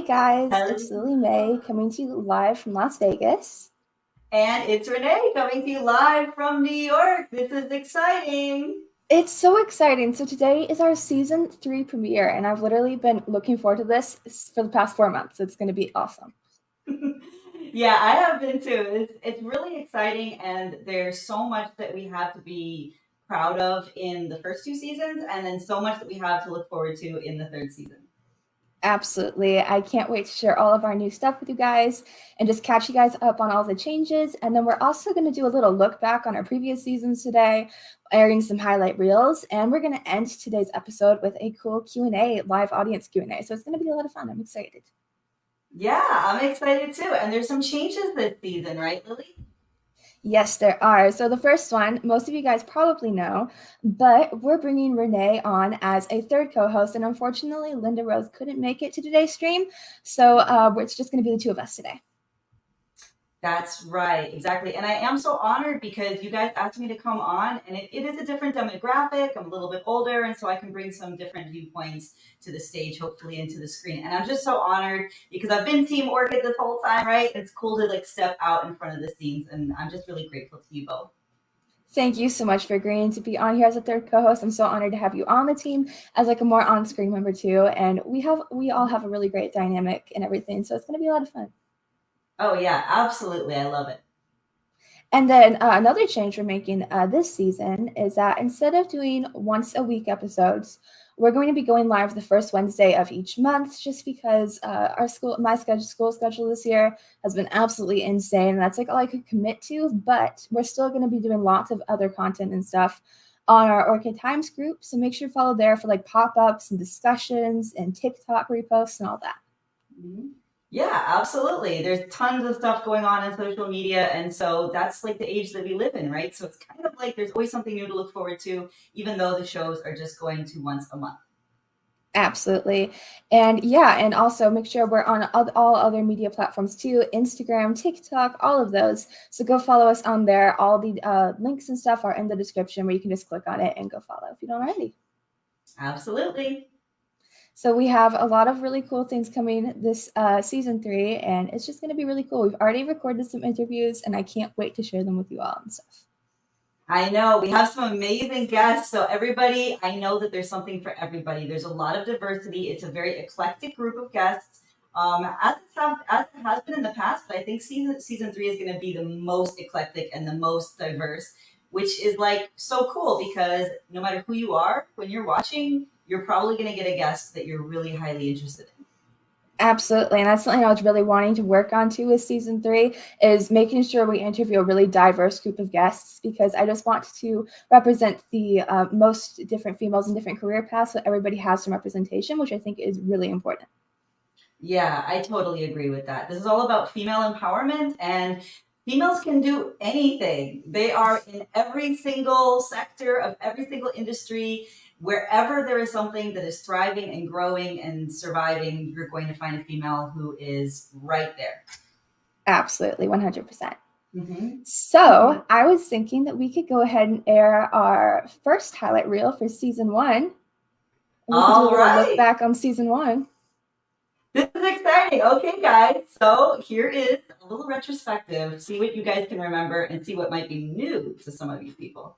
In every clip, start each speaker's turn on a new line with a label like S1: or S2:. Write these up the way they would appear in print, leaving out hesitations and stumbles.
S1: guys,
S2: Hello.
S1: it's Lily Mae coming to you live from Las Vegas.
S2: And it's Renee coming to you live from New York. This is exciting.
S1: It's so exciting. So today is our season 3 premiere, and I've literally been looking forward to this for the past 4 months. It's going to be awesome.
S2: Yeah, I have been too. It's really exciting, and there's so much that we have to be proud of in the first 2 seasons, and then so much that we have to look forward to in the third season.
S1: Absolutely. I can't wait to share all of our new stuff with you guys and just catch you guys up on all the changes. And then we're also going to do a little look back on our previous seasons today, airing some highlight reels. And we're going to end today's episode with a cool Q&A, live audience Q&A. So it's going to be a lot of fun. I'm excited.
S2: Yeah, I'm excited too. And there's some changes this season, right, Lily?
S1: Yes, there are. So the first one, most of you guys probably know, but we're bringing Renee on as a third co-host. And unfortunately, Linda Rose couldn't make it to today's stream. So it's just going to be the two of us today.
S2: That's right, exactly. And I am so honored because you guys asked me to come on, and it is a different demographic. I'm a little bit older, and so I can bring some different viewpoints to the stage, hopefully into the screen. And I'm just so honored because I've been Team Orchid this whole time, right? It's cool to step out in front of the scenes, and I'm just really grateful to you both.
S1: Thank you so much for agreeing to be on here as a third co-host. I'm so honored to have you on the team as a more on-screen member too. And we all have a really great dynamic and everything, so it's going to be a lot of fun.
S2: Oh yeah, absolutely. I love it.
S1: And then another change we're making this season is that instead of doing once a week episodes, we're going to be going live the first Wednesday of each month, just because my school schedule this year has been absolutely insane. And that's all I could commit to, but we're still going to be doing lots of other content and stuff on our Orchid Times group. So make sure to follow there for pop-ups and discussions and TikTok reposts and all that.
S2: Mm-hmm. Yeah, absolutely. There's tons of stuff going on in social media. And so that's the age that we live in, right? So it's kind of there's always something new to look forward to, even though the shows are just going to once a month.
S1: Absolutely. And yeah, and also make sure we're on all other media platforms too, Instagram, TikTok, all of those. So go follow us on there. All the links and stuff are in the description where you can just click on it and go follow if you don't already.
S2: Absolutely.
S1: So we have a lot of really cool things coming this season 3, and it's just going to be really cool. We've already recorded some interviews, and I can't wait to share them with you all and stuff.
S2: I know. We have some amazing guests. So everybody, I know that there's something for everybody. There's a lot of diversity. It's a very eclectic group of guests, as it has been in the past, but I think season 3 is going to be the most eclectic and the most diverse, which is so cool because no matter who you are, when you're watching, you're probably going to get a guest that you're really highly interested in.
S1: Absolutely. And that's something I was really wanting to work on too with season 3 is making sure we interview a really diverse group of guests, because I just want to represent the most different females in different career paths so everybody has some representation, which I think is really important.
S2: Yeah, I totally agree with that. This is all about female empowerment, and females can do anything. They are in every single sector of every single industry. Wherever there is something that is thriving and growing and surviving, you're going to find a female who is right there.
S1: Absolutely, 100%.
S2: Mm-hmm.
S1: So I was thinking that we could go ahead and air our first highlight reel for season 1. We can do a little look back on season 1.
S2: This is exciting. Okay, guys. So here is a little retrospective. See what you guys can remember and see what might be new to some of you people.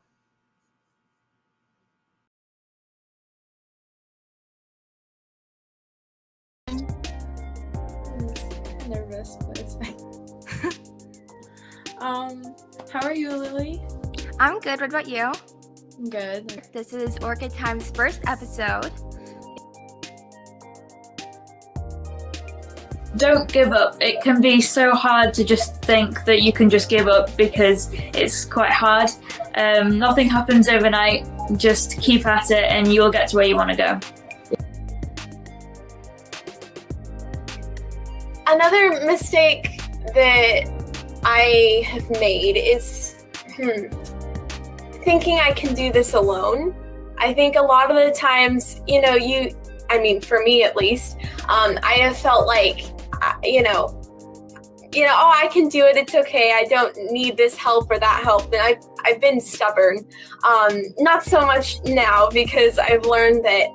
S3: Nervous, but it's fine. How are you, Lily?
S1: I'm good. What about you?
S3: I'm good.
S1: This is Orchid Time's first episode.
S4: Don't give up. It can be so hard to just think that you can just give up because it's quite hard. Nothing happens overnight. Just keep at it and you'll get to where you want to go.
S5: Another mistake that I have made is thinking I can do this alone. I think a lot of the times, for me at least, I have felt I can do it. It's okay. I don't need this help or that help. And I've been stubborn. Not so much now because I've learned that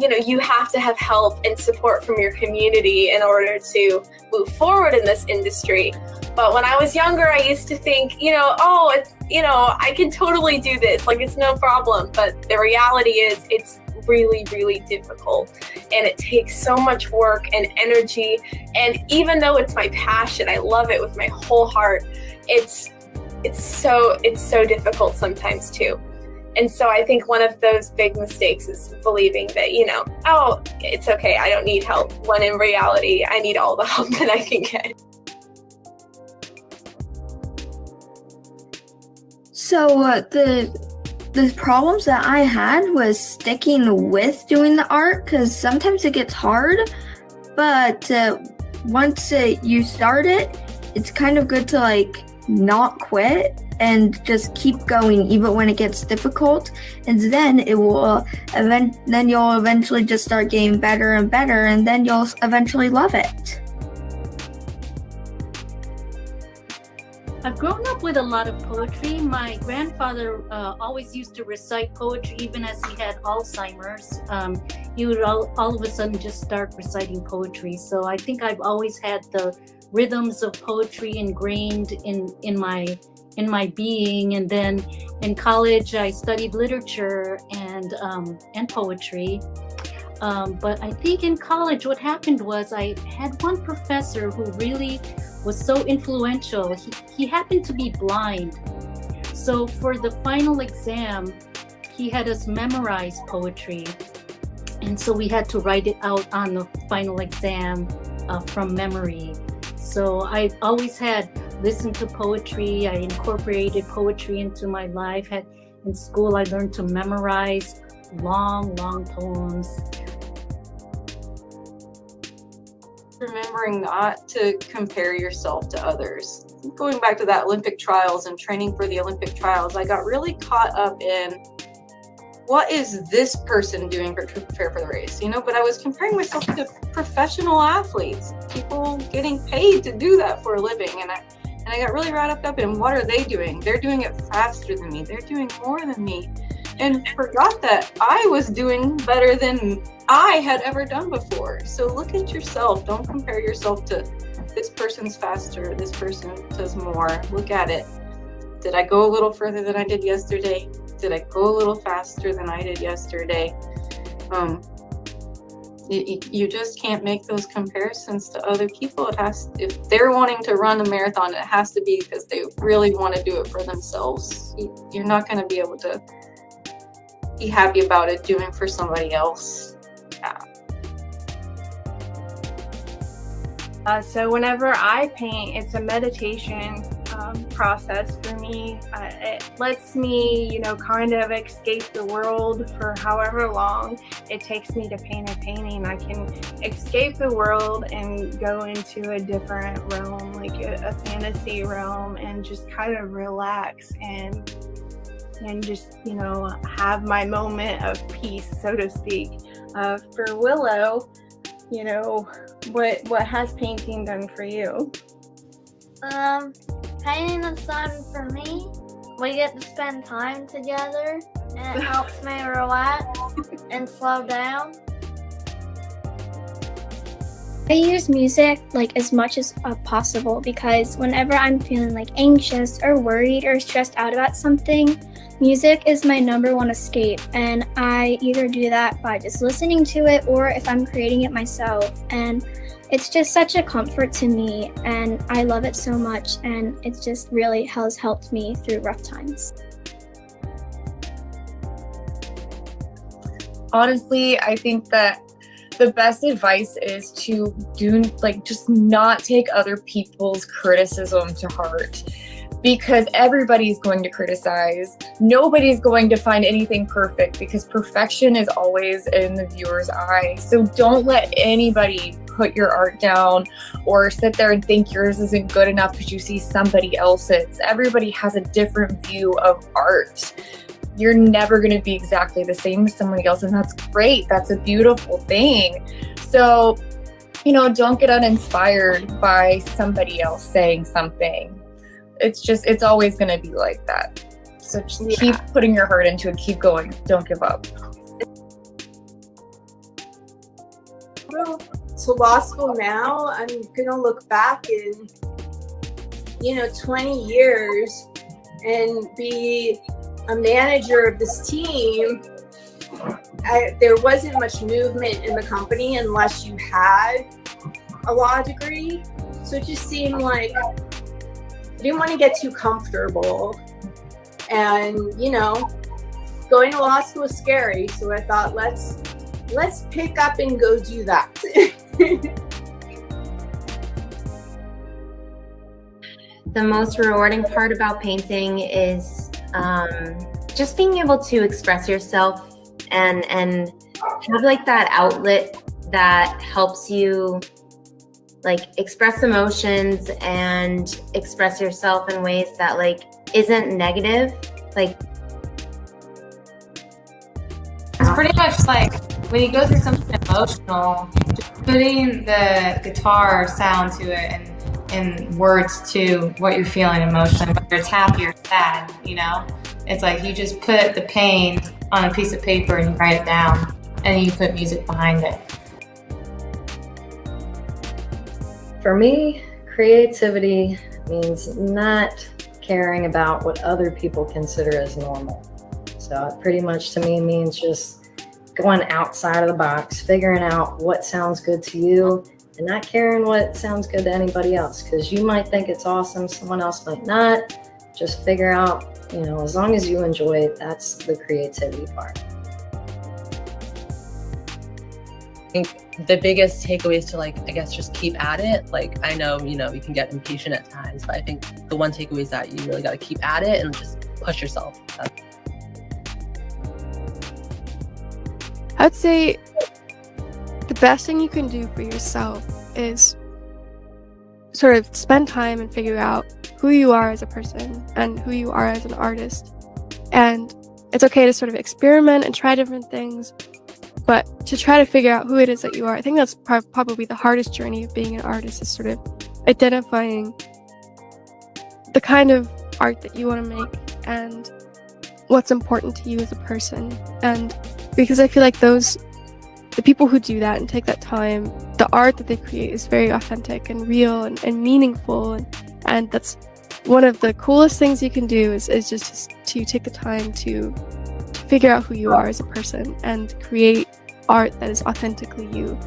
S5: you have to have help and support from your community in order to move forward in this industry. But when I was younger, I used to think, I can totally do this. Like, it's no problem. But the reality is it's really, really difficult. And it takes so much work and energy. And even though it's my passion, I love it with my whole heart, it's so difficult sometimes too. And so I think one of those big mistakes is believing that, it's okay, I don't need help, when in reality, I need all the help that I can get.
S6: So the problems that I had was sticking with doing the art, because sometimes it gets hard, but once you start it, it's kind of good to not quit and just keep going even when it gets difficult, and then you'll eventually just start getting better and better, and then you'll eventually love it.
S7: I've grown up with a lot of poetry. My grandfather always used to recite poetry even as he had Alzheimer's. He would all of a sudden just start reciting poetry. So I think I've always had the rhythms of poetry ingrained in my being. And then in college, I studied literature and poetry. But I think in college, what happened was I had one professor who really was so influential. He happened to be blind. So for the final exam, he had us memorize poetry. And so we had to write it out on the final exam from memory. So I always had listened to poetry. I incorporated poetry into my life. In school, I learned to memorize long poems.
S8: Remembering not to compare yourself to others. Going back to that Olympic trials and training for the Olympic trials, I got really caught up in what is this person doing to prepare for the race, but I was comparing myself to professional athletes, people getting paid to do that for a living, and I got really wrapped up in what are they doing? They're doing it faster than me. They're doing more than me. And forgot that I was doing better than I had ever done before. So look at yourself. Don't compare yourself to this person's faster, this person does more. Look at it. Did I go a little further than I did yesterday? Did I go a little faster than I did yesterday? You just can't make those comparisons to other people. If they're wanting to run a marathon, it has to be because they really want to do it for themselves. You're not going to be able to be happy about it doing for somebody else.
S3: So whenever I paint, it's a meditation process for me. It lets me, kind of escape the world for however long it takes me to paint a painting. I can escape the world and go into a different realm, like a fantasy realm, and just kind of relax and just, have my moment of peace, so to speak. For Willow, what has painting done for you?
S9: Painting is fun for me. We get to spend time together, and it helps me relax and slow down.
S10: I use music as much as possible, because whenever I'm feeling anxious or worried or stressed out about something, music is my number one escape, and I either do that by just listening to it or if I'm creating it myself. And it's just such a comfort to me, and I love it so much, and it just really has helped me through rough times.
S11: Honestly, I think that the best advice is to just not take other people's criticism to heart, because everybody's going to criticize. Nobody's going to find anything perfect, because perfection is always in the viewer's eye. So don't let anybody put your art down or sit there and think yours isn't good enough because you see somebody else's. Everybody has a different view of art. You're never going to be exactly the same as somebody else, and that's great. That's a beautiful thing. So, don't get uninspired by somebody else saying something. It's always going to be like that. So just keep putting your heart into it, keep going, don't give up.
S12: go to law school now, I'm gonna look back in 20 years and be a manager of this team. There wasn't much movement in the company unless you had a law degree, so it just seemed like I didn't want to get too comfortable, and going to law school is scary, so I thought let's pick up and go do that.
S13: The most rewarding part about painting is just being able to express yourself and have like that outlet that helps you like express emotions and express yourself in ways that like isn't negative. Like
S14: it's pretty much like when you go through something emotional, just putting the guitar sound to it and words to what you're feeling emotionally, whether it's happy or sad, it's like you just put the pain on a piece of paper and you write it down, and you put music behind it.
S15: For me, creativity means not caring about what other people consider as normal. So it pretty much to me means just going outside of the box, figuring out what sounds good to you, and not caring what sounds good to anybody else, because you might think it's awesome, someone else might not. Just figure out, as long as you enjoy it, that's the creativity part.
S16: I think the biggest takeaway is to just keep at it. Like, I know, you can get impatient at times, but I think the one takeaway is that you really got to keep at it and just push yourself.
S17: I'd say the best thing you can do for yourself is sort of spend time and figure out who you are as a person and who you are as an artist. And it's okay to sort of experiment and try different things, but to try to figure out who it is that you are. I think that's probably the hardest journey of being an artist, is sort of identifying the kind of art that you want to make and what's important to you as a person. And because I feel like the people who do that and take that time, the art that they create is very authentic and real and meaningful, and that's one of the coolest things you can do is just to take the time to figure out who you are as a person and create art that is authentically you,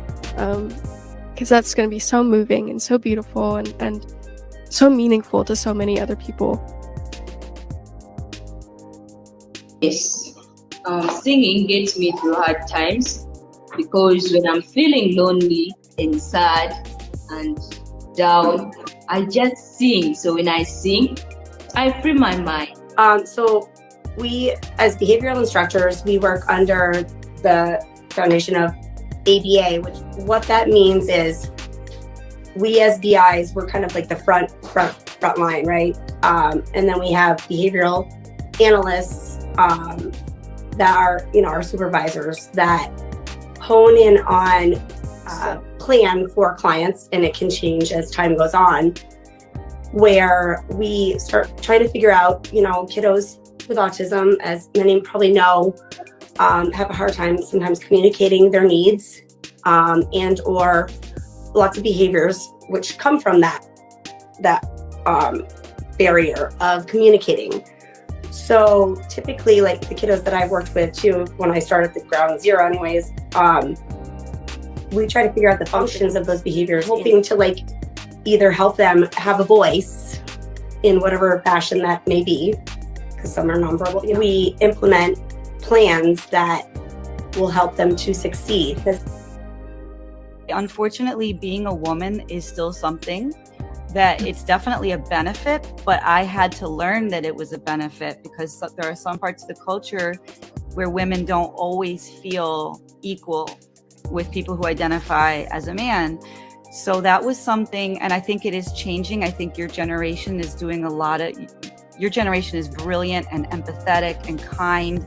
S17: because that's going to be so moving and so beautiful and so meaningful to so many other people.
S18: Yes, singing gets me through hard times, because when I'm feeling lonely and sad and down, I just sing. So when I sing, I free my mind.
S19: So we, as behavioral instructors, we work under the foundation of ABA, which what that means is we as BIs, we're kind of like the front line, right? And then we have behavioral analysts that are, our supervisors that hone in on plan for clients, and it can change as time goes on, where we start trying to figure out, kiddos with autism, as many probably know, have a hard time sometimes communicating their needs, and or lots of behaviors which come from that barrier of communicating. So typically, like the kiddos that I've worked with too, when I started at the ground zero anyways, we try to figure out the functions of those behaviors, hoping to either help them have a voice in whatever fashion that may be, because some are nonverbal. We implement plans that will help them to succeed.
S2: Unfortunately, being a woman is still something that it's definitely a benefit, but I had to learn that it was a benefit, because there are some parts of the culture where women don't always feel equal with people who identify as a man. So that was something, and I think it is changing. I think your generation is doing your generation is brilliant and empathetic and kind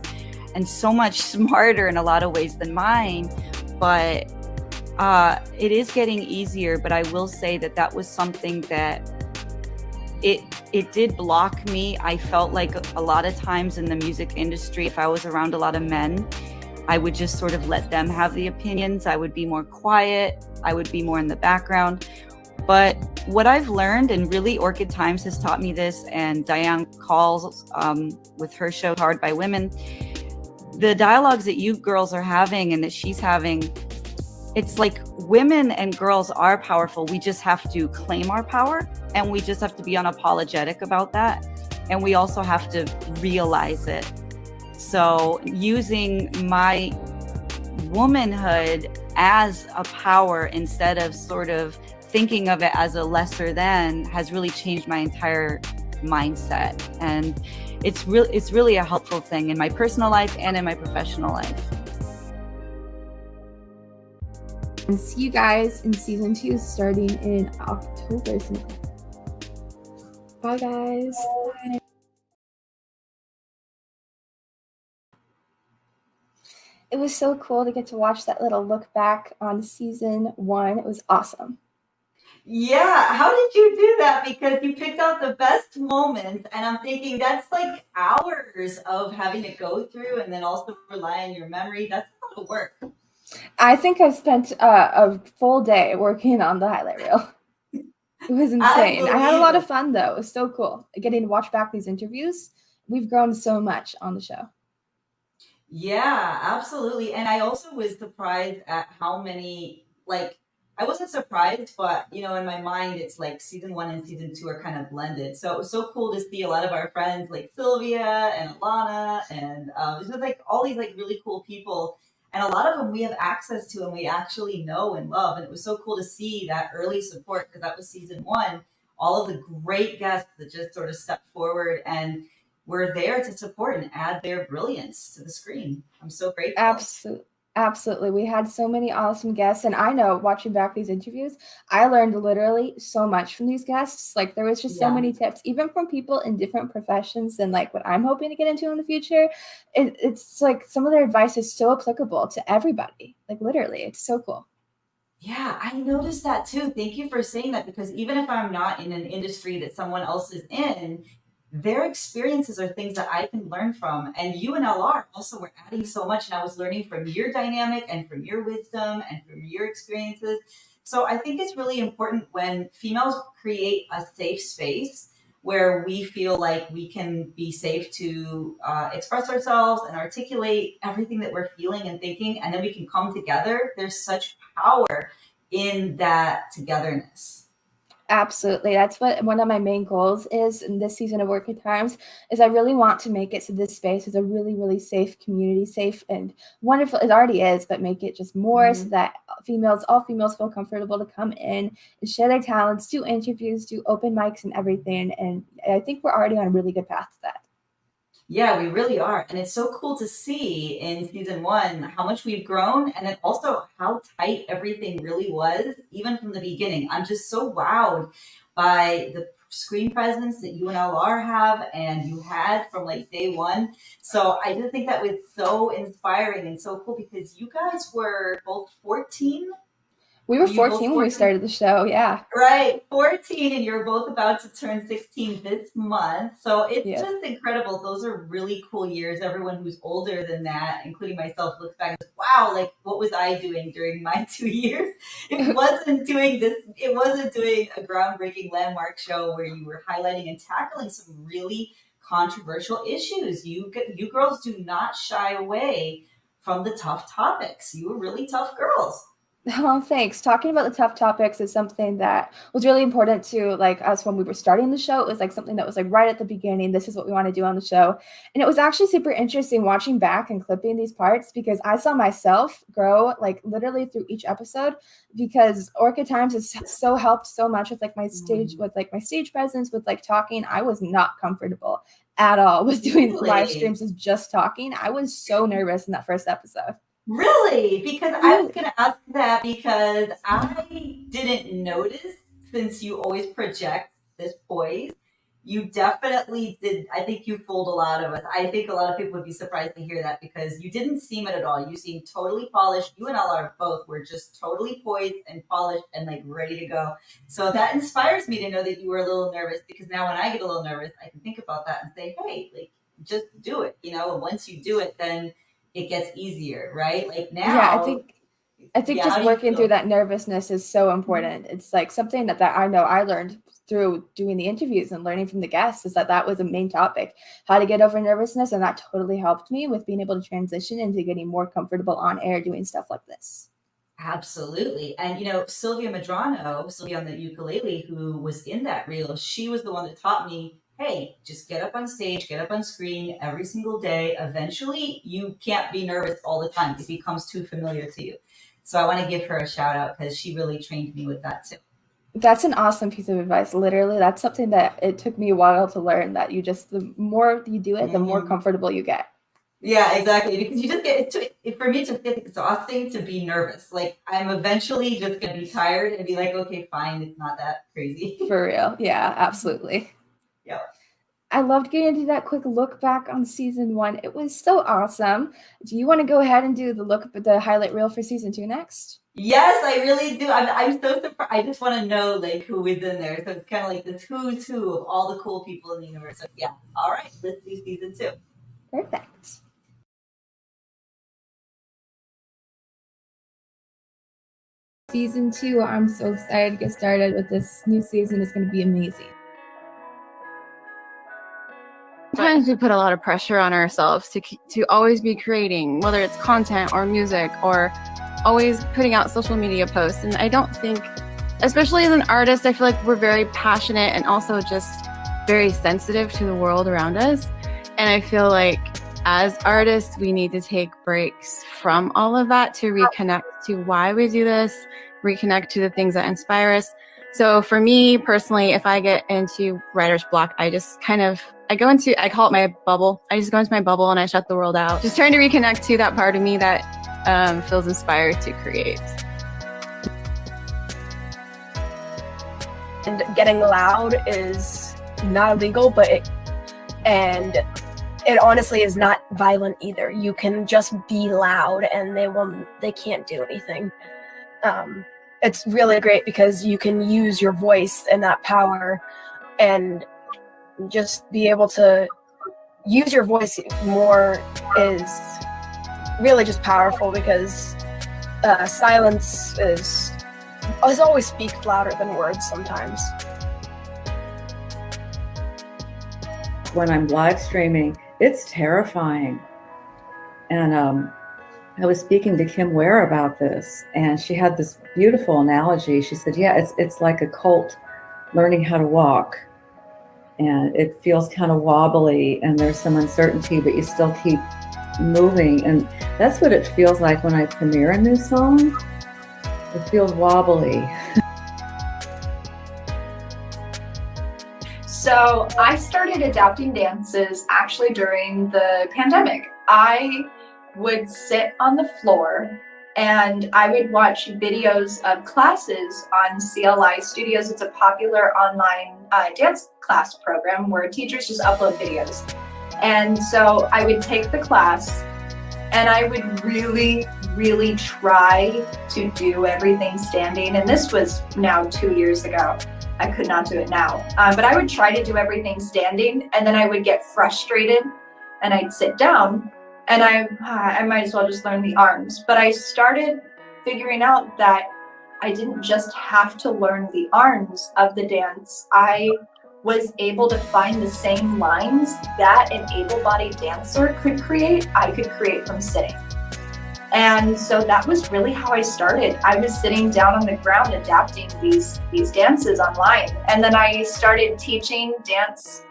S2: and so much smarter in a lot of ways than mine, but it is getting easier. But I will say that was something that it did block me. I felt like a lot of times in the music industry, if I was around a lot of men, I would just sort of let them have the opinions. I would be more quiet. I would be more in the background. But what I've learned, and really Orchid Times has taught me this, and Diane Calls with her show Hard by Women, the dialogues that you girls are having and that she's having, it's like women and girls are powerful. We just have to claim our power, and we just have to be unapologetic about that. And we also have to realize it. So using my womanhood as a power instead of sort of thinking of it as a lesser than has really changed my entire mindset. And it's really a helpful thing in my personal life and in my professional life.
S1: And see you guys in season 2 starting in October. Bye guys. Bye. It was so cool to get to watch that little look back on season 1. It was awesome.
S2: Yeah, how did you do that? Because you picked out the best moments, and I'm thinking that's like hours of having to go through and then also rely on your memory. That's a lot of work.
S1: I think I spent a full day working on the highlight reel. It was insane. I had a lot of fun though. It was so cool getting to watch back these interviews. We've grown so much on the show.
S2: Yeah, absolutely. And I also was surprised at how many, like, I wasn't surprised, but in my mind, it's like season 1 and season 2 are kind of blended. So it was so cool to see a lot of our friends like Sylvia and Alana and it's just like all these like really cool people. And a lot of them we have access to and we actually know and love. And it was so cool to see that early support, because that was season 1. All of the great guests that just sort of stepped forward and were there to support and add their brilliance to the screen. I'm so grateful.
S1: Absolutely. We had so many awesome guests. And I know watching back these interviews, I learned literally so much from these guests. Like there was just so many tips, even from people in different professions than like what I'm hoping to get into in the future. It's like some of their advice is so applicable to everybody. Like literally, it's so cool.
S2: Yeah, I noticed that too. Thank you for saying that, because even if I'm not in an industry that someone else is in, their experiences are things that I can learn from. And you and LR also were adding so much, and I was learning from your dynamic and from your wisdom and from your experiences. So I think it's really important when females create a safe space where we feel like we can be safe to express ourselves and articulate everything that we're feeling and thinking, and then we can come together. There's such power in that togetherness.
S1: Absolutely. That's what one of my main goals is in this season of Orchid Times, is I really want to make it so this space is a really, really safe community, safe and wonderful. It already is, but make it just more so that all females feel comfortable to come in and share their talents, do interviews, do open mics and everything. And I think we're already on a really good path to that.
S2: Yeah, we really are. And it's so cool to see in season 1 how much we've grown, and then also how tight everything really was, even from the beginning. I'm just so wowed by the screen presence that you and LR have and you had from like day 1. So I just think that was so inspiring and so cool, because you guys were both 14.
S1: We were 14 when we started the show, yeah.
S2: Right, 14, and you're both about to turn 16 this month. So it's just incredible. Those are really cool years. Everyone who's older than that, including myself, looks back and says, wow, like what was I doing during my 2 years? It wasn't doing this. It wasn't doing a groundbreaking landmark show where you were highlighting and tackling some really controversial issues. You girls do not shy away from the tough topics. You were really tough girls.
S1: Oh, thanks. Talking about the tough topics is something that was really important to like us when we were starting the show. It was like something that was like right at the beginning. This is what we want to do on the show. And it was actually super interesting watching back and clipping these parts, because I saw myself grow like literally through each episode, because Orchid Times has so helped so much with like my stage, with like my stage presence, with like talking. I was not comfortable at all with doing live streams with just talking. I was so nervous in that first episode.
S2: Really? Because I was going to ask that, because I didn't notice, since you always project this poise. You definitely did. I think you fooled a lot of us. I think a lot of people would be surprised to hear that, because you didn't seem it at all. You seemed totally polished. You and LR both were just totally poised and polished and like ready to go. So that inspires me to know that you were a little nervous, because now when I get a little nervous, I can think about that and say, hey, like just do it. And once you do it, then it gets easier, right? Like now.
S1: Yeah, I think
S2: Yeah,
S1: just
S2: how do you
S1: working
S2: feel?
S1: through that nervousness is so important. It's like something that I know I learned through doing the interviews and learning from the guests, is that was a main topic, how to get over nervousness. And that totally helped me with being able to transition into getting more comfortable on air doing stuff like this.
S2: Absolutely. And Sylvia Madrano, Sylvia on the ukulele, who was in that reel, she was the one that taught me, hey, just get up on stage, get up on screen every single day. Eventually, you can't be nervous all the time. It becomes too familiar to you. So I want to give her a shout out because she really trained me with that too.
S1: That's an awesome piece of advice. Literally, that's something that it took me a while to learn, that the more you do it, the more comfortable you get.
S2: Yeah, exactly. Because you just for me, it's exhausting to be nervous. Like, I'm eventually just going to be tired and be like, okay, fine. It's not that crazy.
S1: For real. Yeah, absolutely.
S2: Yeah.
S1: I loved getting to do that quick look back on season 1. It was so awesome. Do you want to go ahead and do the highlight reel for season 2 next?
S2: Yes, I really do. I'm so surprised. I just want to know who is in there. So it's kind of like this who's who of all the cool people in the universe. So yeah. All right, let's do season 2.
S1: Perfect. Season 2, I'm so excited to get started with this new season. It's going to be amazing.
S20: Sometimes we put a lot of pressure on ourselves to always be creating, whether it's content or music or always putting out social media posts. And I don't think, especially as an artist, I feel like we're very passionate and also just very sensitive to the world around us. And I feel like as artists, we need to take breaks from all of that to reconnect to why we do this, reconnect to the things that inspire us. So for me personally, if I get into writer's block, I just I call it my bubble. I just go into my bubble and I shut the world out. Just trying to reconnect to that part of me that feels inspired to create.
S21: And getting loud is not illegal, but it honestly is not violent either. You can just be loud and they can't do anything. It's really great because you can use your voice and that power and just be able to use your voice more is really just powerful, because silence is always speaks louder than words sometimes.
S22: When I'm live streaming, it's terrifying. And I was speaking to Kim Ware about this, and she had this beautiful analogy. She said, yeah, it's like a colt learning how to walk. And it feels kind of wobbly and there's some uncertainty, but you still keep moving. And that's what it feels like when I premiere a new song. It feels wobbly.
S23: So I started adapting dances actually during the pandemic. I would sit on the floor and I would watch videos of classes on CLI Studios. It's a popular online dance class program where teachers just upload videos. And so I would take the class and I would really, really try to do everything standing. And this was now 2 years ago. I could not do it now. But I would try to do everything standing, and then I would get frustrated and I'd sit down. And I might as well just learn the arms. But I started figuring out that I didn't just have to learn the arms of the dance. I was able to find the same lines that an able-bodied dancer could create, I could create from sitting. And so that was really how I started. I was sitting down on the ground adapting these dances online. And then I started teaching dance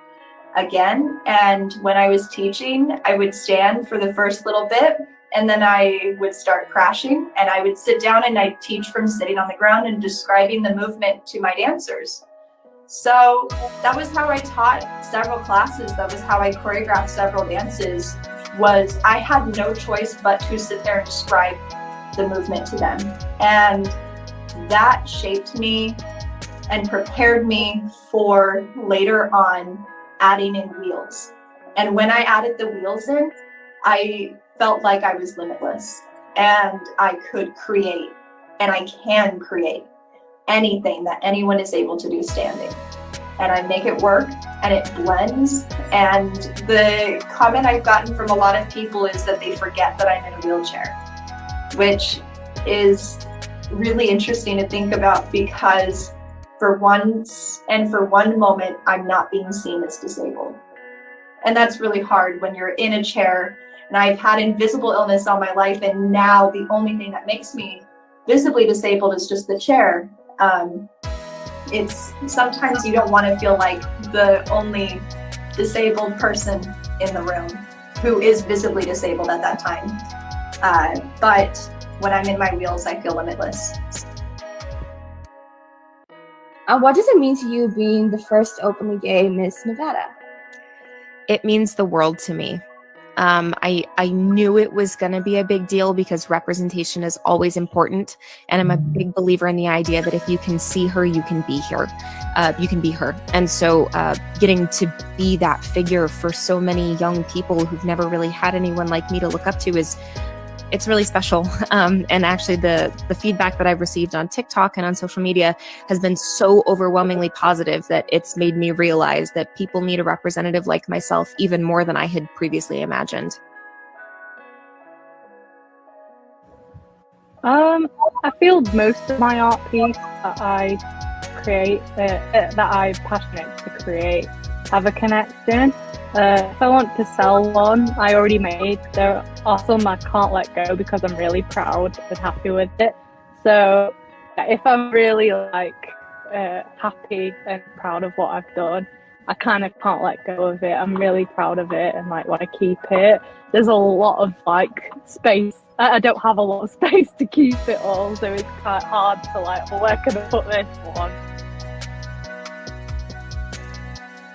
S23: again. And when I was teaching, I would stand for the first little bit and then I would start crashing and I would sit down and I'd teach from sitting on the ground and describing the movement to my dancers. So that was how I taught several classes. That was how I choreographed several dances. Was I had no choice but to sit there and describe the movement to them. And that shaped me and prepared me for later on adding in wheels. And when I added the wheels in, I felt like I was limitless and I could create and I can create anything that anyone is able to do standing. and I make it work and it blends. And the comment I've gotten from a lot of people is that they forget that I'm in a wheelchair, which is really interesting to think about, because for once and for one moment, I'm not being seen as disabled. And that's really hard when you're in a chair. And I've had invisible illness all my life, and now the only thing that makes me visibly disabled is just the chair. It's sometimes you don't want to feel like the only disabled person in the room who is visibly disabled at that time. But when I'm in my wheels, I feel limitless.
S1: What does it mean to you being the first openly gay Miss Nevada?
S4: It means the world to me. I knew it was going to be a big deal because representation is always important. And I'm a big believer in the idea that if you can see her, you can be here. You can be her. And so getting to be that figure for so many young people who've never really had anyone like me to look up to it's really special. And actually the feedback that I've received on TikTok and on social media has been so overwhelmingly positive that it's made me realize that people need a representative like myself even more than I had previously imagined.
S5: I feel most of my art piece that I create, that I'm passionate to create, have a connection. If I want to sell one I already made, they're awesome. I can't let go because I'm really proud and happy with it. So if I'm really happy and proud of what I've done, I kind of can't let go of it. I'm really proud of it and want to keep it. There's a lot of space. I don't have a lot of space to keep it all, so it's quite hard to where can I put this one?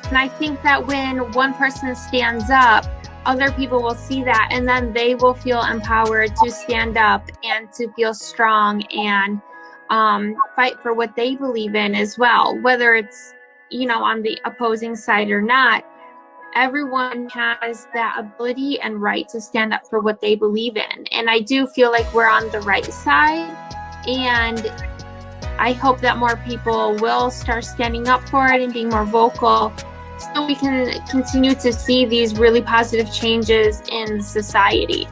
S6: And I think that when one person stands up, other people will see that, and then they will feel empowered to stand up and to feel strong and fight for what they believe in as well. Whether it's, on the opposing side or not, everyone has that ability and right to stand up for what they believe in. And I do feel like we're on the right side, and I hope that more people will start standing up for it and being more vocal, so we can continue to see these really positive changes in society.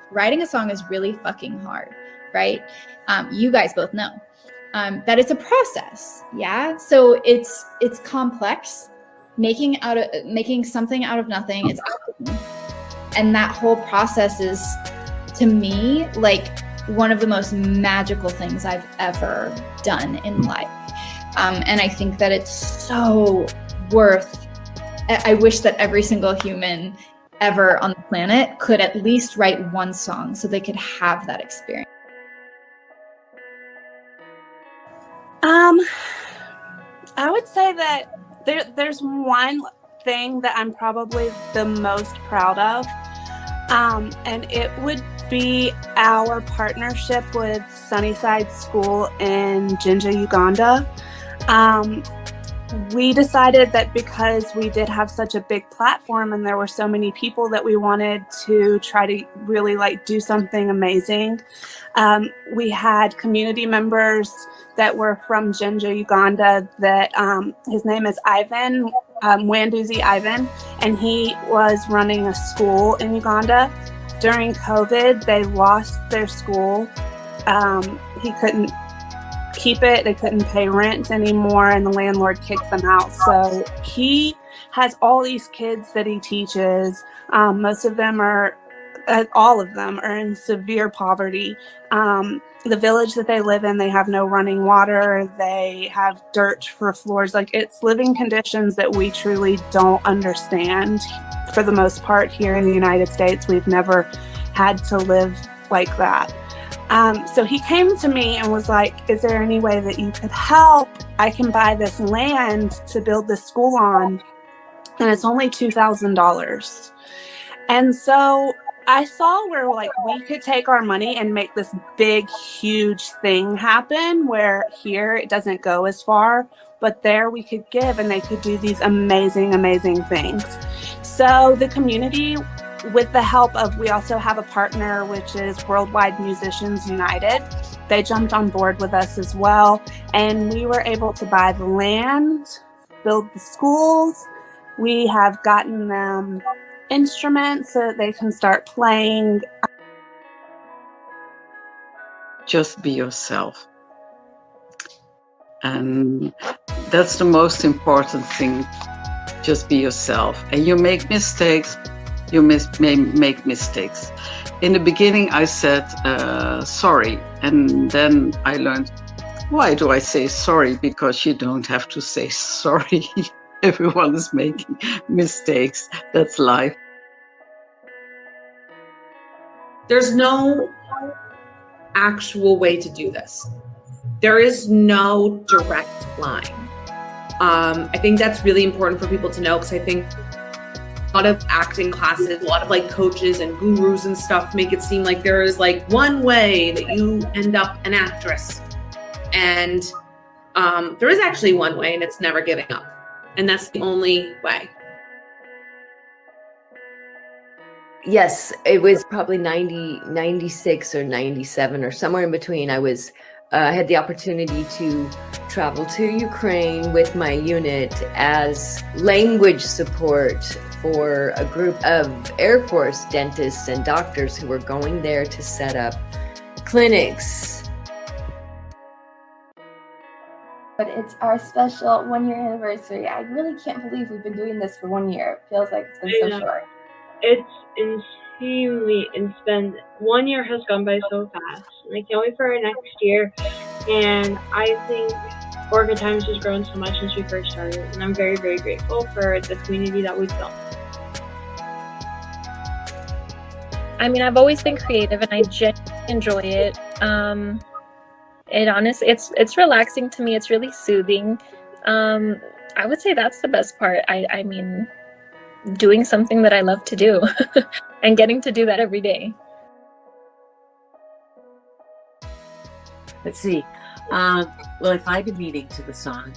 S24: Writing a song is really fucking hard, right? You guys both know that it's a process, yeah? So it's complex. Making something out of nothing, it's alchemy. And that whole process is, to me, one of the most magical things I've ever done in life. And I think that it's so worth, I wish that every single human ever on the planet could at least write one song so they could have that experience.
S25: I would say that there's one thing that I'm probably the most proud of, and it would be our partnership with Sunnyside School in Jinja, Uganda. We decided that because we did have such a big platform and there were so many people that we wanted to try to really do something amazing. We had community members that were from Jinja, Uganda, that his name is Ivan, Wanduzi Ivan, and he was running a school in Uganda. During COVID, they lost their school. He couldn't keep it. They couldn't pay rent anymore, and the landlord kicked them out. So he has all these kids that he teaches. Most of them are, all of them are in severe poverty. The village that they live in, they have no running water. They have dirt for floors. It's living conditions that we truly don't understand. For the most part, here in the United States, we've never had to live like that. So he came to me and was like, is there any way that you could help? I can buy this land to build this school on, and it's only $2,000. And so I saw where we could take our money and make this big, huge thing happen, where here it doesn't go as far, but there we could give and they could do these amazing, amazing things. So the community with the help of, we also have a partner, which is Worldwide Musicians United. They jumped on board with us as well. And we were able to buy the land, build the schools. We have gotten them instruments so that they can start playing.
S3: Just be yourself. And that's the most important thing. Just be yourself. And you make mistakes. You may make mistakes. In the beginning, I said sorry. And then I learned, why do I say sorry? Because you don't have to say sorry. Everyone is making mistakes. That's life.
S7: There's no actual way to do this. There is no direct line. I think that's really important for people to know, because I think a lot of acting classes, a lot of like coaches and gurus and stuff make it seem like there is like one way that you end up an actress. And there is actually one way, and it's never giving up. And that's the only way.
S8: Yes, it was probably 96 or 97 or somewhere in between. I had the opportunity to travel to Ukraine with my unit as language support for a group of Air Force dentists and doctors who were going there to set up clinics.
S1: But it's our special 1-year anniversary. I really can't believe we've been doing this for 1 year. It feels like it's been so short.
S9: It's insanely, it's been 1 year has gone by so fast. And I can't wait for our next year. And I think Orchid Times has grown so much since we first started. And I'm very, very grateful for the community that we've built.
S10: I mean, I've always been creative and I genuinely enjoy it. It's relaxing to me. It's really soothing. I would say that's the best part. I mean, doing something that I love to do and getting to do that every day.
S26: Let's see. Well, if I've been meaning to the song,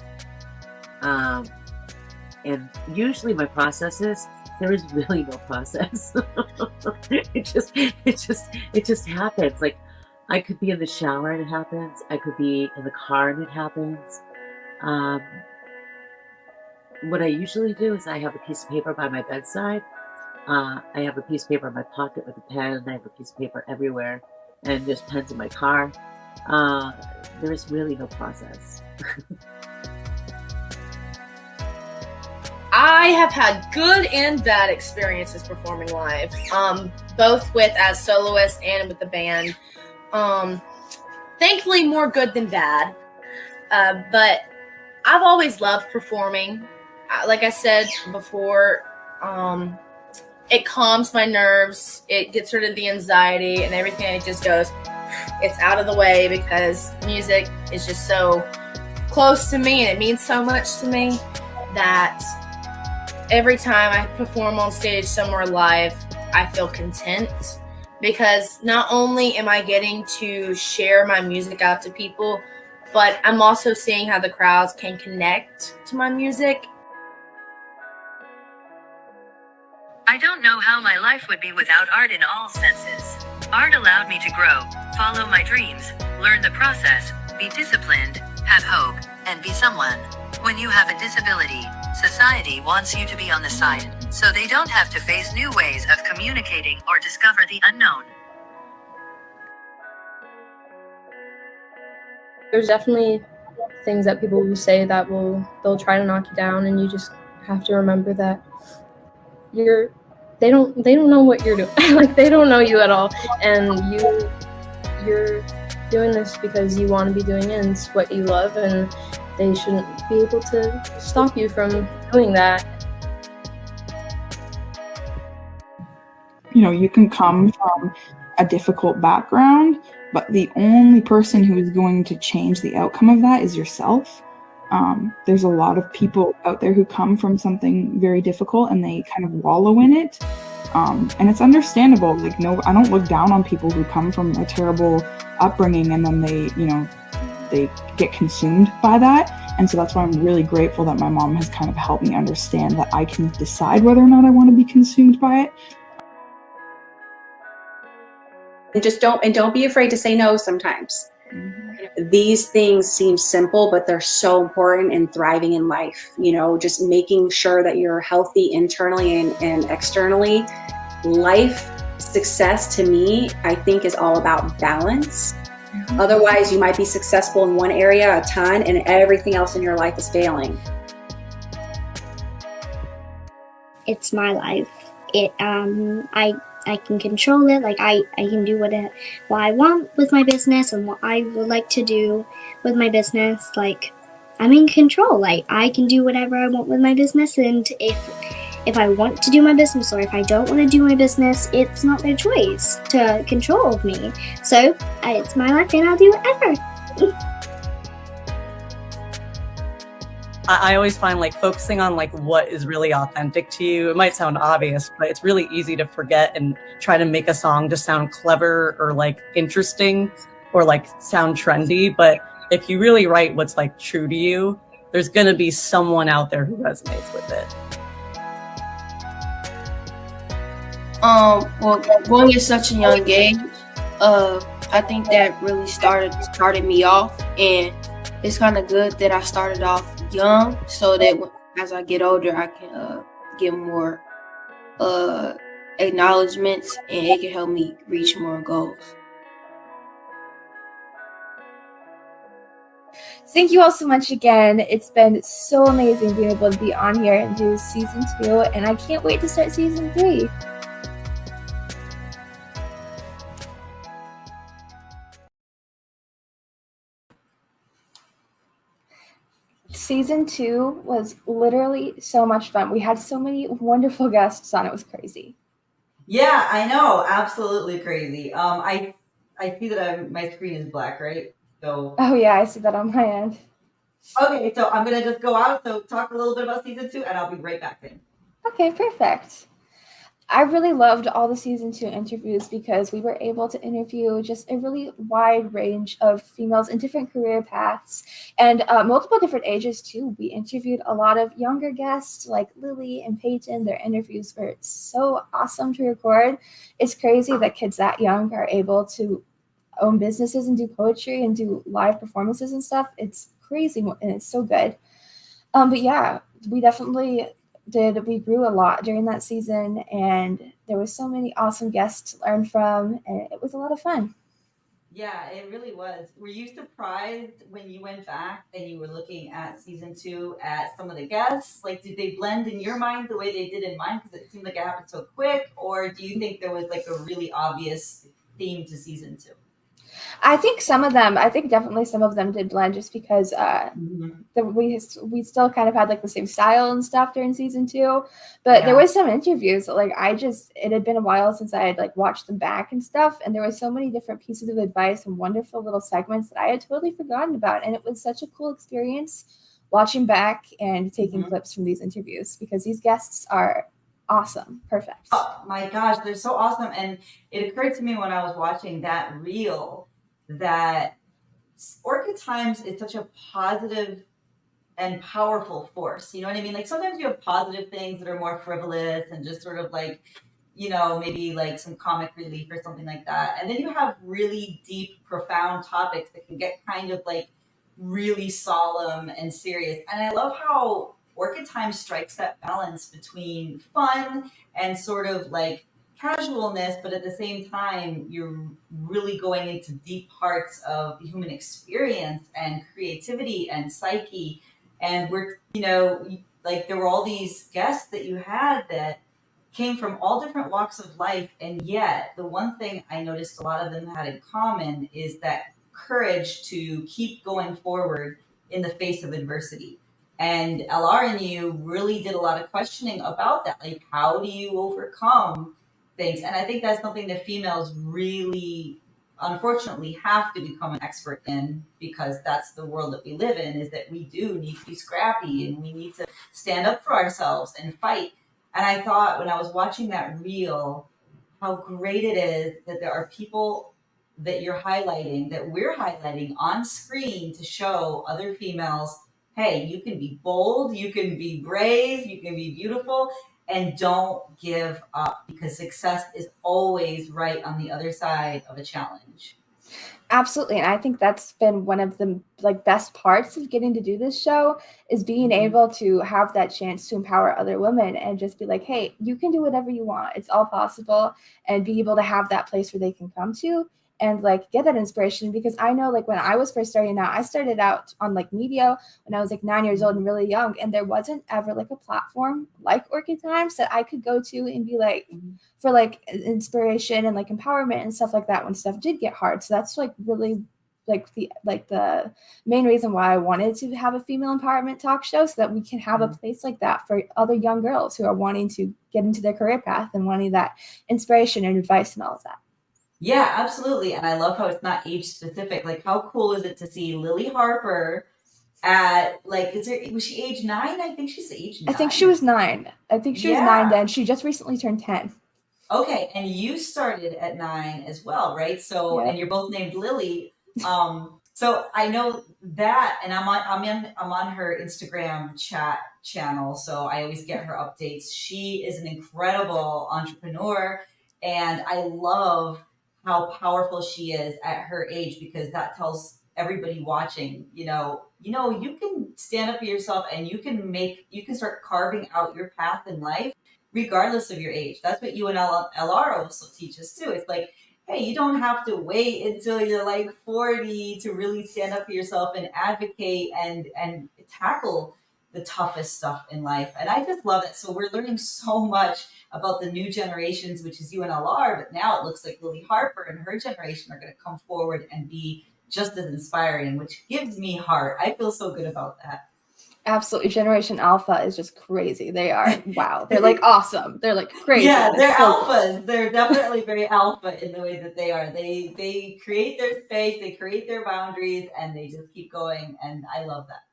S26: and usually my process is, there is really no process. it just happens. Like, I could be in the shower and it happens. I could be in the car and it happens. What I usually do is I have a piece of paper by my bedside. I have a piece of paper in my pocket with a pen. I have a piece of paper everywhere, and there's pens in my car. There's really no process.
S27: I have had good and bad experiences performing live, both with as soloist and with the band. Thankfully, more good than bad. But I've always loved performing. Like I said before, it calms my nerves. It gets rid of the anxiety and everything. It just goes, it's out of the way, because music is just so close to me and it means so much to me that every time I perform on stage somewhere live, I feel content, because not only am I getting to share my music out to people, but I'm also seeing how the crowds can connect to my music.
S28: I don't know how my life would be without art in all senses. Art allowed me to grow, follow my dreams, learn the process, be disciplined, have hope, and be someone. When you have a disability, society wants you to be on the side, so they don't have to face new ways of communicating or discover the unknown.
S29: There's definitely things that people will say that they'll try to knock you down, and you just have to remember that they don't know what you're doing. Like, they don't know you at all, and you're doing this because you want to be doing it, and it's what you love, and they shouldn't be able to stop you from doing that.
S30: You know, you can come from a difficult background, but the only person who is going to change the outcome of that is yourself. There's a lot of people out there who come from something very difficult and they kind of wallow in it. And it's understandable. Like, no, I don't look down on people who come from a terrible upbringing and then they get consumed by that. And so that's why I'm really grateful that my mom has kind of helped me understand that I can decide whether or not I want to be consumed by it.
S2: And just don't be afraid to say no sometimes. These things seem simple, but they're so important in thriving in life. You know, just making sure that you're healthy internally and externally. Life success to me, I think, is all about balance. Otherwise, you might be successful in one area a ton and everything else in your life is failing.
S11: It's my life. I can control it. Like I can do what I want with my business and what I would like to do with my business. Like I'm in control. Like I can do whatever I want with my business, and if I want to do my business or if I don't want to do my business, it's not their choice to control me. So it's my life and I'll do whatever.
S12: I always find like focusing on like what is really authentic to you. It might sound obvious, but it's really easy to forget and try to make a song just sound clever or like interesting or like sound trendy. But if you really write what's like true to you, there's going to be someone out there who resonates with it.
S13: Well, going at such a young age, I think that really started me off, and it's kind of good that I started off young, so that as I get older, I can get more acknowledgments, and it can help me reach more goals.
S1: Thank you all so much again. It's been so amazing being able to be on here and do season 2, and I can't wait to start season 3. Season 2 was literally so much fun. We had so many wonderful guests on. It was crazy.
S14: Yeah, I know. Absolutely crazy. I see that my screen is black, right? So.
S1: Oh yeah, I see that on my end.
S14: Okay, so I'm gonna just go out. So talk a little bit about season 2, and I'll be right back then.
S1: Okay, perfect. I really loved all the season 2 interviews because we were able to interview just a really wide range of females in different career paths and multiple different ages too. We interviewed a lot of younger guests like Lily and Peyton. Their interviews were so awesome to record. It's crazy that kids that young are able to own businesses and do poetry and do live performances and stuff. It's crazy and it's so good. But yeah, we definitely we grew a lot during that season, and there were so many awesome guests to learn from, and it was a lot of fun.
S14: Yeah, it really was. Were you surprised when you went back and you were looking at season 2 at some of the guests? Like, did they blend in your mind the way they did in mine? Because it seemed like it happened so quick. Or do you think there was like a really obvious theme to season 2?
S1: I think definitely some of them did blend just because we still kind of had like the same style and stuff during season 2, but there were some interviews that like it had been a while since I had like watched them back and stuff, and there were so many different pieces of advice and wonderful little segments that I had totally forgotten about, and it was such a cool experience watching back and taking clips from these interviews because these guests are awesome. Perfect.
S14: Oh my gosh, they're so awesome. And it occurred to me when I was watching that reel that Orchid Times is such a positive and powerful force. You know what I mean? Like sometimes you have positive things that are more frivolous and just sort of like, you know, maybe like some comic relief or something like that. And then you have really deep, profound topics that can get kind of like really solemn and serious. And I love how Orchid Times strikes that balance between fun and sort of like casualness, but at the same time, you're really going into deep parts of the human experience and creativity and psyche. And we're, you know, like there were all these guests that you had that came from all different walks of life. And yet the one thing I noticed a lot of them had in common is that courage to keep going forward in the face of adversity. And LR and you really did a lot of questioning about that. Like, how do you overcome things? And I think that's something that females really, unfortunately, have to become an expert in, because that's the world that we live in, is that we do need to be scrappy and we need to stand up for ourselves and fight. And I thought when I was watching that reel, how great it is that there are people that you're highlighting, that we're highlighting on screen to show other females, hey, you can be bold, you can be brave, you can be beautiful. and don't give up, because success is always right on the other side of a challenge.
S1: Absolutely. And I think that's been one of the best parts of getting to do this show, is being able to have that chance to empower other women and just be like, hey, you can do whatever you want. It's all possible, and be able to have that place where they can come to and get that inspiration. Because I know when I was first starting out, I started out on media when I was 9 years old and really young, and there wasn't ever a platform like Orchid Times that I could go to and be for inspiration and empowerment and stuff like that when stuff did get hard. So that's really the main reason why I wanted to have a female empowerment talk show, so that we can have a place like that for other young girls who are wanting to get into their career path and wanting that inspiration and advice and all of that.
S14: Yeah, absolutely. And I love how it's not age specific. How cool is it to see Lily Harper at was she age 9? I think she's age 9.
S1: I think she was 9. I think she was 9 then. She just recently turned 10.
S14: Okay, and you started at 9 as well, right? So, and you're both named Lily. So I know that, and I'm on her Instagram chat channel, so I always get her updates. She is an incredible entrepreneur, and I love how powerful she is at her age, because that tells everybody watching, you can stand up for yourself, and you can start carving out your path in life regardless of your age. That's what UNLR also teaches too. It's hey, you don't have to wait until you're 40 to really stand up for yourself and advocate and tackle the toughest stuff in life. And I just love it. So we're learning so much about the new generations, which is UNLR, but now it looks like Lily Harper and her generation are going to come forward and be just as inspiring, which gives me heart. I feel so good about that.
S1: Absolutely. Generation Alpha is just crazy. They are, wow. They're awesome. They're crazy.
S14: Yeah, they're
S1: so
S14: alphas.
S1: Cool.
S14: They're definitely very alpha in the way that they are. They create their space, they create their boundaries, and they just keep going. And I love that.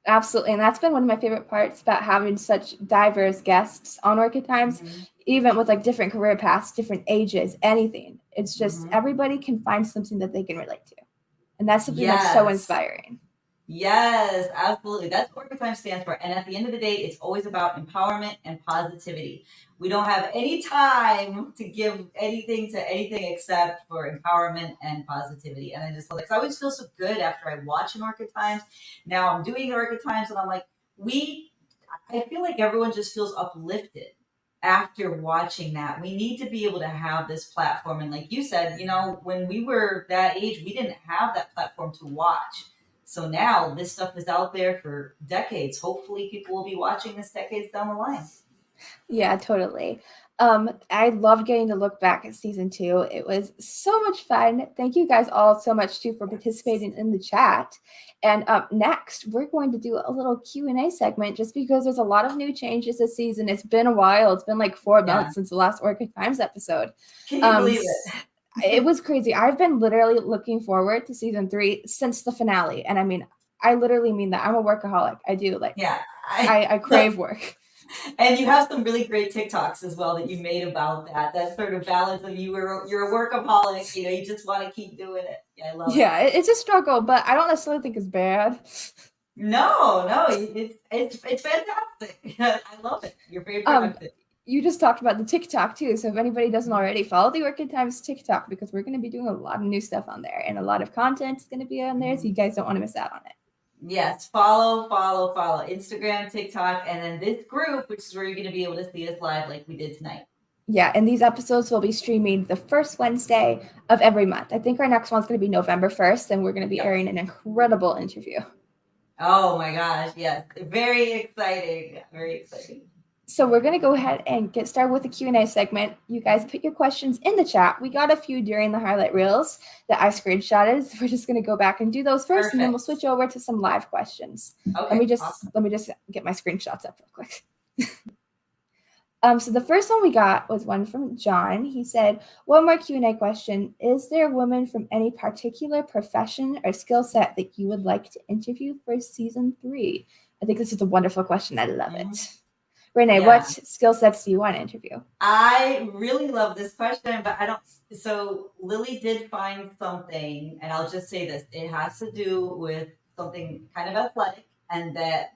S1: Absolutely. And that's been one of my favorite parts about having such diverse guests on Orchid Times, even with different career paths, different ages, anything. It's just everybody can find something that they can relate to. And that's something that's so inspiring.
S14: Yes, absolutely. That's what Orchid Times stands for. And at the end of the day, it's always about empowerment and positivity. We don't have any time to give anything to anything except for empowerment and positivity. And I just love it. I always feel so good after I watch an Orchid Times. Now I'm doing Orchid Times, and I'm I feel like everyone just feels uplifted after watching that. We need to be able to have this platform. And like you said, when we were that age, we didn't have that platform to watch. So now this stuff is out there for decades. Hopefully people will be watching this decades down the line.
S1: Yeah, totally. I loved getting to look back at season 2. It was so much fun. Thank you guys all so much too for participating in the chat. And up next, we're going to do a little Q&A segment, just because there's a lot of new changes this season. It's been a while. It's been 4 months since the last Orchid Times episode.
S14: Can you believe it?
S1: It was crazy. I've been literally looking forward to season 3 since the finale. And I mean, I literally mean that. I'm a workaholic. I do I crave work.
S14: And you have some really great TikToks as well that you made about that sort of balance of you're a workaholic, you just want to keep doing it. Yeah, I love it.
S1: Yeah, it's a struggle, but I don't necessarily think it's bad.
S14: No, it's fantastic. I love it. You're very productive.
S1: You just talked about the TikTok too. So if anybody doesn't already, follow the Orchid Times TikTok, because we're going to be doing a lot of new stuff on there, and a lot of content is going to be on there. So you guys don't want to miss out on it.
S14: Yes, follow Instagram, TikTok, and then this group, which is where you're going to be able to see us live like we did tonight.
S1: Yeah, and these episodes will be streaming the first Wednesday of every month. I think our next one's going to be November 1st, and we're going to be airing an incredible interview.
S14: Oh my gosh, yes. Very exciting. Very exciting.
S1: So we're going to go ahead and get started with the Q&A segment. You guys put your questions in the chat. We got a few during the highlight reels that I screenshotted. So we're just going to go back and do those first. Perfect. And then we'll switch over to some live questions.
S14: Okay,
S1: let me just get my screenshots up real quick. So the first one we got was one from John. He said, one more Q&A question. Is there a woman from any particular profession or skill set that you would like to interview for season 3? I think this is a wonderful question. I love it. Renee, what skill sets do you want to interview?
S14: I really love this question, but I don't. So Lily did find something, and I'll just say this. It has to do with something kind of athletic, and that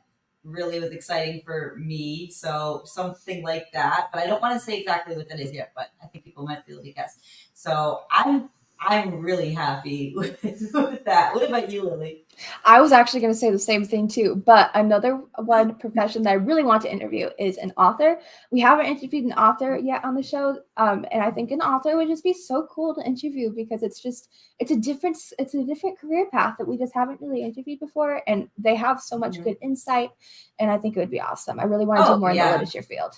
S14: really was exciting for me. So something like that, but I don't want to say exactly what that is yet, but I think people might be able to guess. So I'm really happy with that. What about you, Lily?
S1: I was actually going to say the same thing too, but another one profession that I really want to interview is an author. We haven't interviewed an author yet on the show, and I think an author would just be so cool to interview because it's a different career path that we just haven't really interviewed before, and they have so much good insight, and I think it would be awesome. I really want to do more in the literature field.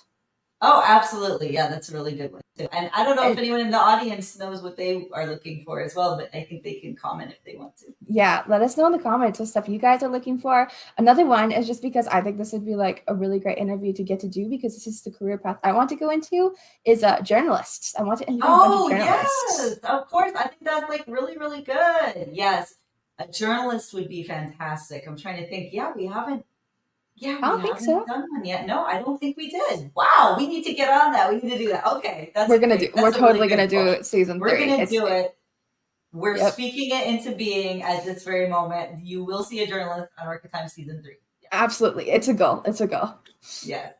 S14: Oh, absolutely. Yeah, that's a really good one too. And I don't know if anyone in the audience knows what they are looking for as well, but I think they can comment if they want to.
S1: Yeah, let us know in the comments what stuff you guys are looking for. Another one is just because I think this would be like a really great interview to get to do because this is the career path I want to go into is journalists. I want to interview a bunch of journalists.
S14: Yes, of course. I think that's like really, really good. Yes, a journalist would be fantastic. I'm trying to think. Yeah, we haven't
S1: I don't think so.
S14: done one yet. No, I don't think we did. Wow, we need to get on that. We need to do that. Okay,
S1: We're totally gonna do season 3.
S14: We're gonna do it. We're speaking it into being at this very moment. You will see a journalist on Orchid Times season 3.
S1: Yeah. Absolutely, it's a goal. It's a goal.
S14: Yeah.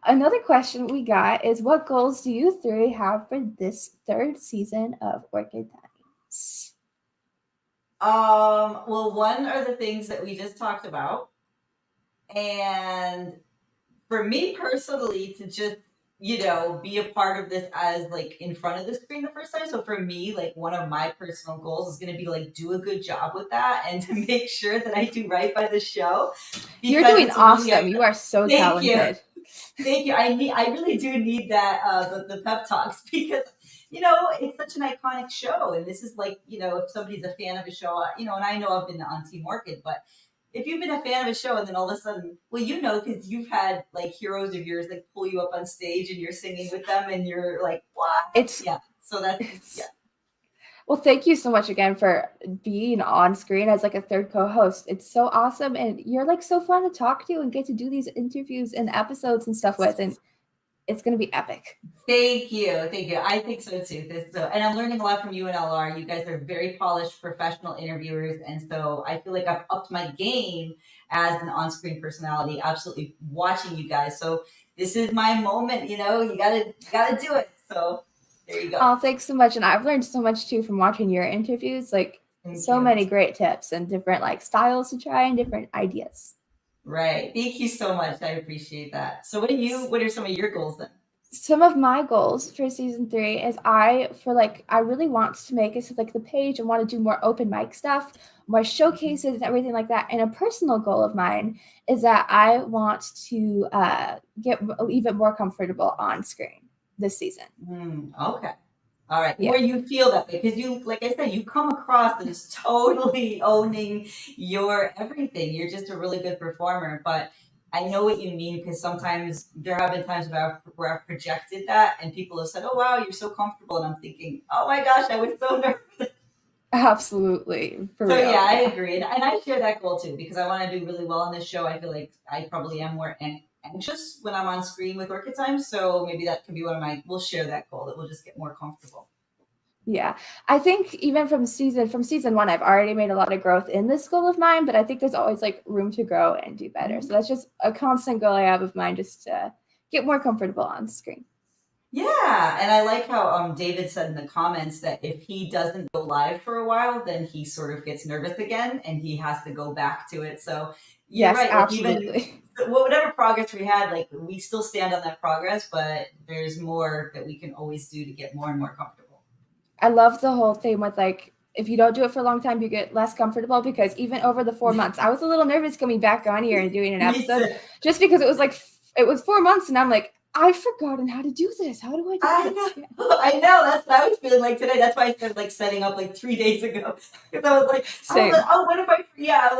S1: Another question we got is, what goals do you 3 have for this 3rd season of Orchid Times?
S14: Well, one are the things that we just talked about. And for me personally, to just, be a part of this as like in front of the screen the first time. So for me, like one of my personal goals is going to be like do a good job with that and to make sure that I do right by the show.
S1: You're doing awesome. You are so talented.
S14: Thank you. I really do need that the pep talks because it's such an iconic show, and this is like if somebody's a fan of a show, and I know I've been on Team Orchid, but if you've been a fan of a show and then all of a sudden, well, because you've had like heroes of yours like pull you up on stage and you're singing with them and you're like, what? So that's.
S1: Well, thank you so much again for being on screen as like a 3rd co-host. It's so awesome, and you're like so fun to talk to and get to do these interviews and episodes and stuff with, and it's going to be epic.
S14: Thank you. I think so too. And I'm learning a lot from you and LR. You guys are very polished, professional interviewers, and so I feel like I've upped my game as an on-screen personality. Absolutely watching you guys. So this is my moment. You gotta do it. So there you go.
S1: Oh, thanks so much. And I've learned so much too from watching your interviews. Like many great tips and different like styles to try and different ideas.
S14: Right. Thank you so much. I appreciate that. So what are some of your goals then?
S1: Some of my goals for season 3 is I really want to make it so like the page and want to do more open mic stuff, more showcases and everything like that. And a personal goal of mine is that I want to get even more comfortable on screen this season.
S14: Okay. All right. Yeah. Where you feel that way, because you, like I said, you come across as totally owning your everything. You're just a really good performer. But I know what you mean, because sometimes there have been times where I've projected that and people have said, oh, wow, you're so comfortable. And I'm thinking, oh, my gosh, I was so nervous.
S1: Absolutely.
S14: For real. Yeah, I agree. And I share that goal, too, because I want to do really well on this show. I feel like I probably am more anxious when I'm on screen with Orchid Times, so maybe that could be we'll share that goal, that we'll just get more comfortable.
S1: Yeah, I think even from season 1, I've already made a lot of growth in this goal of mine, but I think there's always like room to grow and do better. So that's just a constant goal I have of mine, just to get more comfortable on screen.
S14: Yeah, and I like how David said in the comments that if he doesn't go live for a while, then he sort of gets nervous again and he has to go back to it. So
S1: yes,
S14: right.
S1: Absolutely.
S14: Whatever progress we had, like we still stand on that progress, but there's more that we can always do to get more and more comfortable.
S1: I love the whole thing with like, if you don't do it for a long time, you get less comfortable, because even over the 4 months, I was a little nervous coming back on here and doing an episode just because it was 4 months and I'm like, I've forgotten how to do this. How do I do this?
S14: I know. That's what I was feeling like today. That's why I started like setting up like 3 days ago. Because I was like,
S1: same.
S14: What if I? Yeah,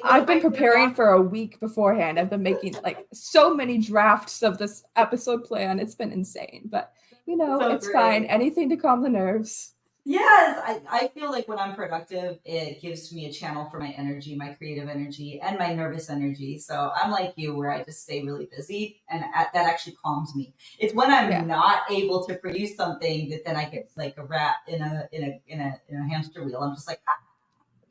S1: I've been preparing for a week beforehand. I've been making like so many drafts of this episode plan. It's been insane, but it's fine. Anything to calm the nerves.
S14: Yes, I feel like when I'm productive, it gives me a channel for my energy, my creative energy, and my nervous energy. So I'm like you, where I just stay really busy, and that actually calms me. It's when I'm not able to produce something that then I get like a rat in a hamster wheel. I'm just like,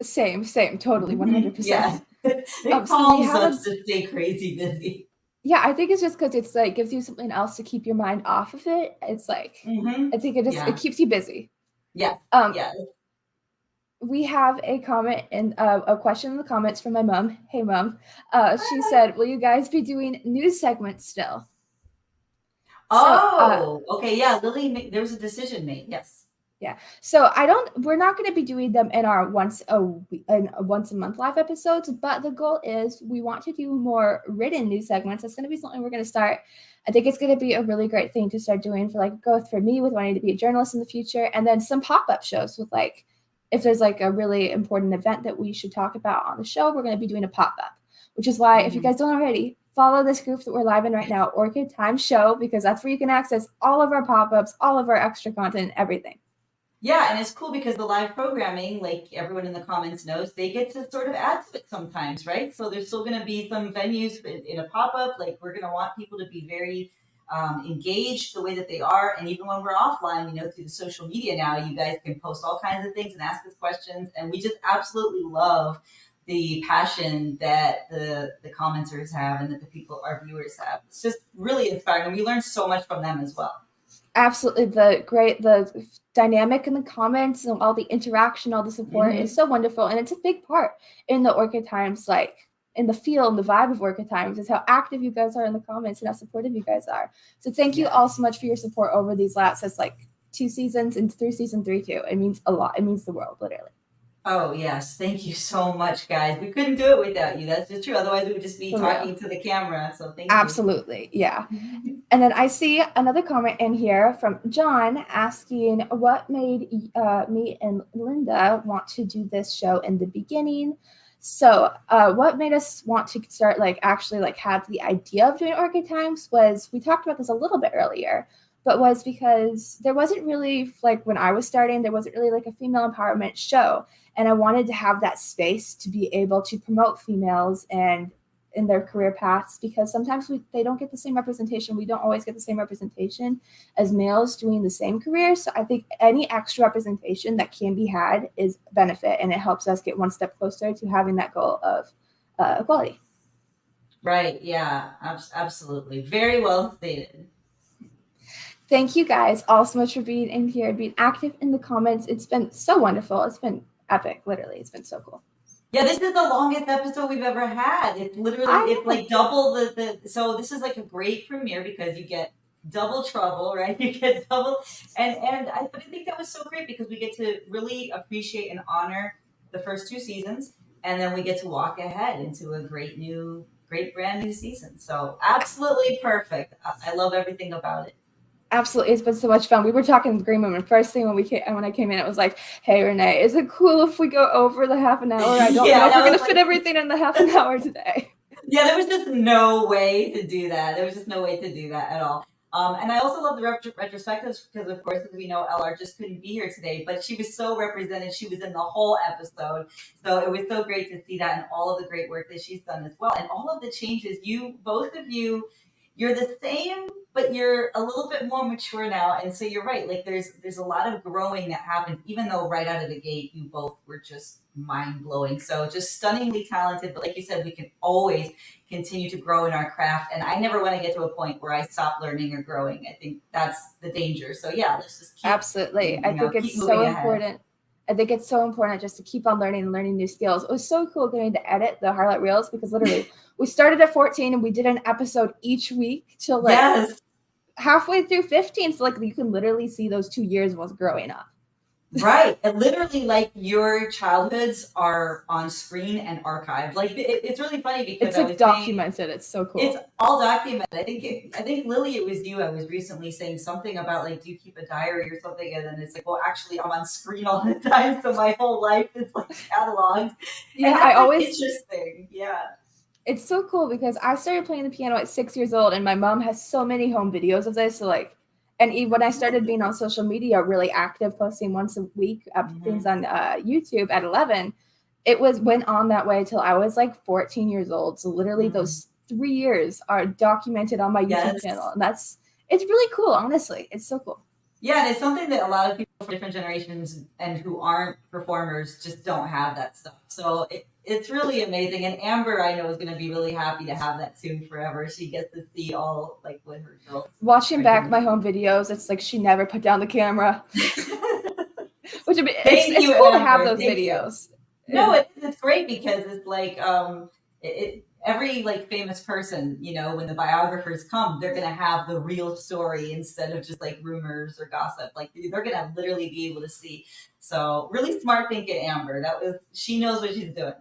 S1: Same, totally, 100%.
S14: Yeah. It
S1: So we
S14: calms
S1: have
S14: us to stay crazy busy.
S1: Yeah, I think it's just because it's like gives you something else to keep your mind off of it. It's like I think it
S14: Yeah.
S1: keeps you busy.
S14: Yeah. Yeah.
S1: We have a comment and a question in the comments from my mom. Hey, mom. She said, "Will you guys be doing news segments still?"
S14: Okay. Yeah, Lily, there was a decision made. Yes.
S1: Yeah. So we're not going to be doing them in our once a month live episodes, but the goal is we want to do more written news segments. It's going to be something we're going to start. I think it's going to be a really great thing to start doing for like growth for me with wanting to be a journalist in the future, and then some pop-up shows with like, if there's like a really important event that we should talk about on the show, we're going to be doing a pop-up, which is why if you guys don't already, follow this group that we're live in right now, Orchid Times Show, because that's where you can access all of our pop-ups, all of our extra content, everything.
S14: Yeah, and it's cool because the live programming, like everyone in the comments knows, they get to sort of add to it sometimes, right? So there's still going to be some venues in a pop-up. Like we're going to want people to be very engaged the way that they are. And even when we're offline, through the social media now, you guys can post all kinds of things and ask us questions. And we just absolutely love the passion that the commenters have and that our viewers have. It's just really inspiring. And we learn so much from them as well.
S1: Absolutely. The dynamic in the comments and all the interaction, all the support is so wonderful. And it's a big part in the Orchid Times, like in the feel and the vibe of Orchid Times is how active you guys are in the comments and how supportive you guys are. So thank you all so much for your support over these last 2 seasons and through season 3 too. It means a lot. It means the world, literally.
S14: Oh, yes. Thank you so much, guys. We couldn't do it without you. That's just true. Otherwise, we would just be talking to the camera. So thank you.
S1: Absolutely. Yeah. And then I see another comment in here from John asking what made me and Linda want to do this show in the beginning. So what made us want to start actually have the idea of doing Orchid Times was, we talked about this a little bit earlier, but was because there wasn't really, when I was starting, there wasn't really a female empowerment show. And I wanted to have that space to be able to promote females and in their career paths, because sometimes they don't get the same representation. We don't always get the same representation as males doing the same career. So I think any extra representation that can be had is a benefit, and it helps us get one step closer to having that goal of equality.
S14: Right. Yeah, absolutely. Very well stated.
S1: Thank you guys all so much for being in here, being active in the comments. It's been so wonderful. It's been epic. Literally, it's been so cool.
S14: Yeah, this is the longest episode we've ever had. It's literally, it's like double so this is like a great premiere because you get double trouble, right? You get double, but I think that was so great because we get to really appreciate and honor the first 2 seasons, and then we get to walk ahead into a great brand new season. So absolutely perfect. I love everything about it.
S1: Absolutely, it's been so much fun. We were talking in Green Room, and first thing when I came in, it was like, "Hey Renee, is it cool if we go over the half an hour? I don't know if we're gonna fit everything in the half an hour today."
S14: Yeah, there was just no way to do that. There was just no way to do that at all. And I also love the retrospectives because, of course, as we know, LR just couldn't be here today, but she was so represented. She was in the whole episode. So it was so great to see that and all of the great work that she's done as well. And all of the changes, both of you, you're the same, but you're a little bit more mature now. And so you're right. There's a lot of growing that happened, even though right out of the gate, you both were just mind blowing. So just stunningly talented. But like you said, we can always continue to grow in our craft. And I never want to get to a point where I stop learning or growing. I think that's the danger. So yeah, let's just keep.
S1: Absolutely. I think it's so important. I think it's so important just to keep on learning and learning new skills. It was so cool getting to edit the highlight reels because literally we started at 14 and we did an episode each week till halfway through 15. So you can literally see those 2 years of us growing up.
S14: Right. And literally your childhoods are on screen and archived. It's really funny because
S1: it's documented. It's so cool.
S14: It's all documented. I think Lily, it was you. I was recently saying something about do you keep a diary or something? And then it's well, actually I'm on screen all the time. So my whole life is cataloged.
S1: Yeah.
S14: And that's interesting. Yeah.
S1: It's so cool because I started playing the piano at 6 years old and my mom has so many home videos of this. So and when I started being on social media, really active, posting once a week things on YouTube at 11, went on that way till I was 14 years old. So literally those 3 years are documented on my YouTube channel. And it's really cool, honestly. It's so cool.
S14: Yeah, and it's something that a lot of people from different generations and who aren't performers just don't have that stuff. So it's really amazing. And Amber, I know, is going to be really happy to have that soon forever. She gets to see all like what her girls.
S1: Watching back my home videos, it's like she never put down the camera. Which I mean, it's cool to have those videos.
S14: No, it's great because it's like every like famous person, you know, when the biographers come, they're gonna have the real story instead of just like rumors or gossip. Like they're gonna literally be able to see. So really smart thinking, Amber. She knows what she's doing.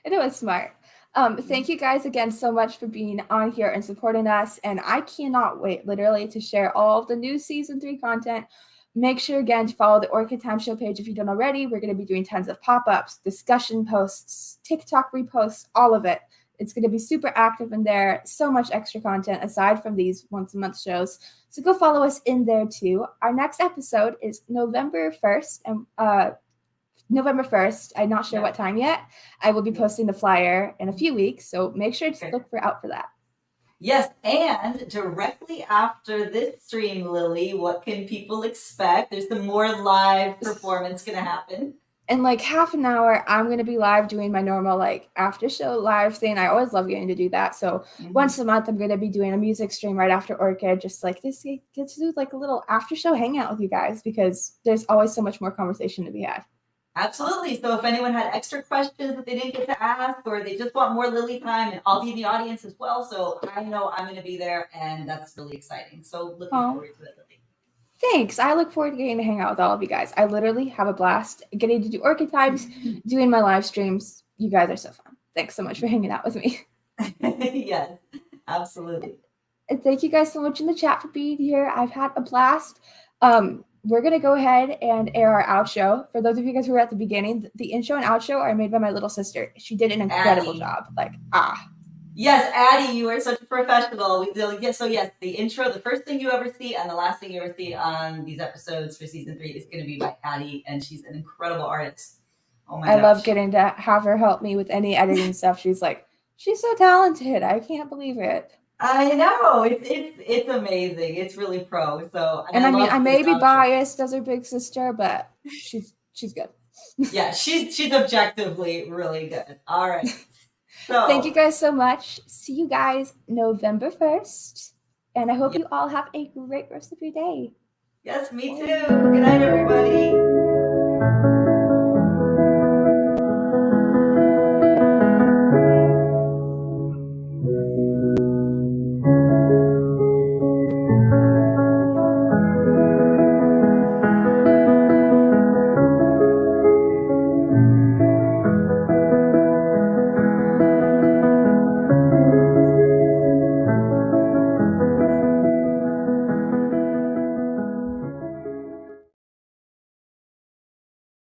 S1: It was smart. Thank you guys again so much for being on here and supporting us. And I cannot wait literally to share all of the new season 3 content. Make sure again to follow the Orchid Times Show page if you don't already. We're going to be doing tons of pop-ups, discussion posts, TikTok reposts, all of it. It's going to be super active in there. So much extra content aside from these once-a-month shows. So go follow us in there too. Our next episode is November 1st. And November 1st. I'm not sure what time yet. I will be posting the flyer in a few weeks. So make sure to look out for that.
S14: Yes, and directly after this stream, Lily, what can people expect? There's some more live performance going to happen.
S1: In like half an hour, I'm going to be live doing my normal like after show live thing. I always love getting to do that. So once a month, I'm going to be doing a music stream right after Orchid, just like this, get to do like a little after show hangout with you guys because there's always so much more conversation to be had.
S14: Absolutely. So if anyone had extra questions that they didn't get to ask or they just want more Lily time, and I'll be in the audience as well. So I know I'm going to be there and that's really exciting. So looking forward to it, Lily.
S1: Thanks. I look forward to getting to hang out with all of you guys. I literally have a blast getting to do Orchid Times, doing my live streams. You guys are so fun. Thanks so much for hanging out with me.
S14: Yes, absolutely.
S1: And thank you guys so much in the chat for being here. I've had a blast. We're going to go ahead and air our outro. For those of you guys who were at the beginning, the intro and outro are made by my little sister. She did an incredible job.
S14: Yes, Addie, you are such a professional. So yes, the intro, the first thing you ever see and the last thing you ever see on these episodes for season 3 is going to be by Addie, and she's an incredible artist. Oh my gosh.
S1: I love getting to have her help me with any editing stuff. She's so talented. I can't believe it.
S14: I know. It's amazing. It's really pro. So
S1: and I mean, I may be biased as her big sister, but she's good.
S14: Yeah, she's objectively really good. All right. So
S1: thank you guys so much. See you guys November 1st. And I hope you all have a great rest of your day.
S14: Yes, me too. Good night, everybody.